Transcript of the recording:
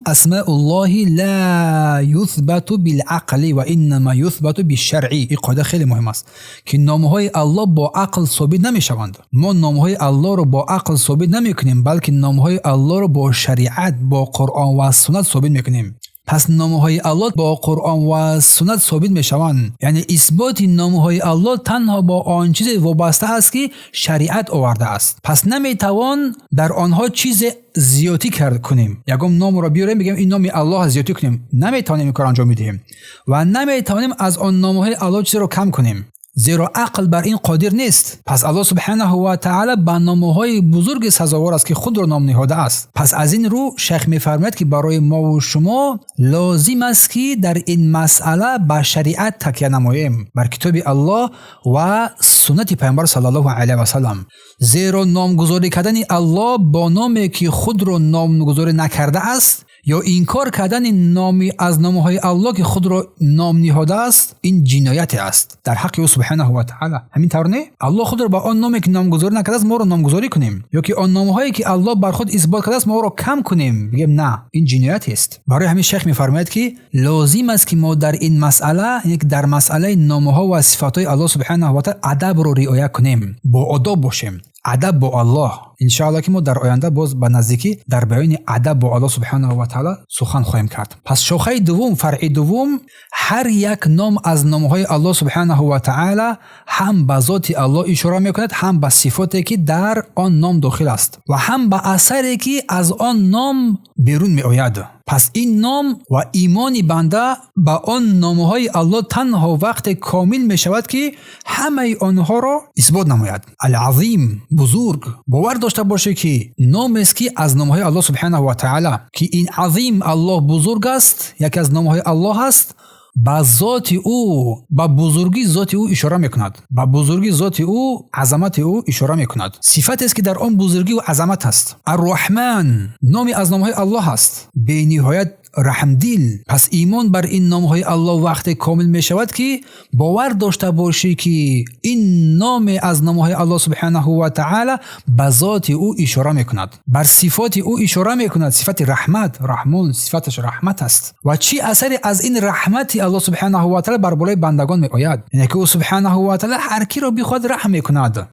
اسماء الله لا یثبت بالعقل و انما یثبت بالشرع. این قاعده خیلی مهم است که نامهای الله با عقل ثابت نمیشوند. ما نامهای الله رو با عقل ثابت نمیکنیم، بلکه نامهای الله رو با شریعت، با قرآن و سنت ثابت میکنیم. پس نامهای الله با قرآن و سنت ثابت میشوند. یعنی اثبات نامهای الله تنها با آن چیز وابسته است که شریعت آورده است. پس نمیتوان در آنها چیز زیادی کنیم. یکم نام را بیاریم بگیم این نام الله زیادی کنیم، نمیتونیم این کار انجام بدهیم و نمیتونیم از آن نامهای الله چیز رو کم کنیم، زیرا عقل بر این قادر نیست. پس الله سبحانه و تعالی به نامهای بزرگ سزاوار است که خود را نام نهاده است. پس از این رو شیخ می‌فرماید که برای ما و شما لازم است که در این مسئله به شریعت تکیه نماییم، بر کتاب الله و سنت پیامبر صلی الله علیه و سلم. زیرا نامگذاری کردن الله با نامی که خود را نامگذاری نکرده است یا انکار کردن نامی از نامهای الله که خود را نام نهاده است، این جنایت است در حق او سبحانه و تعالی. همین طور نه الله خود را با آن نامی که نامگذاری نکرده است ما را نامگذاری کنیم، یا که آن نامهایی که الله بر خود اثبات کرده است ما را کم کنیم، بگیم نه، این جنایت است. برای همین شیخ می‌فرماید که لازم است که ما در این مسئله، یک در مسئله نامها و صفاتهای الله سبحانه و تعالی ادب را رعایت کنیم، با آداب باشیم، ادب با الله. ان شاء الله که ما در آینده باز به نزدیکی در بیان ادب با الله سبحانه و تعالی سخن خواهیم کرد. پس شاخه دوم، فرع دوم، هر یک نام از نامهای الله سبحانه و تعالی هم به ذات الله اشاره میکند، هم به صفاتی که در آن نام داخل است و هم به اثری که از آن نام بیرون می آید. پس این نام و ایمان بنده به آن نامهای الله تنها وقت کامل می شود که همه آنها را اثبات نماید. العظیم، بزرگ، باور داشته باشه که نام است که از نامهای الله سبحانه و تعالی که این عظیم الله بزرگ است، یکی از نامهای الله است، با ذات او، با بزرگی ذات او اشاره میکند، با بزرگی ذات او، عظمت او اشاره میکند. صفت است که در آن بزرگی و عظمت است. الرحمن نامی از نامهای الله است، به نهایت رحمدل. پس ایمان بر این نامهای الله وقت کامل می شود که باور داشته باشی که این نام از نامهای الله سبحانه و تعالی به ذات او اشاره میکند، بر صفات او اشاره میکند. صفت رحمت، رحمان صفتش رحمت است و چی اثری از این رحمت الله سبحانه و تعالی بر بالای بندگان می آید؟ یعنی که او سبحانه و تعالی هر کی را بخواد رحم میکند.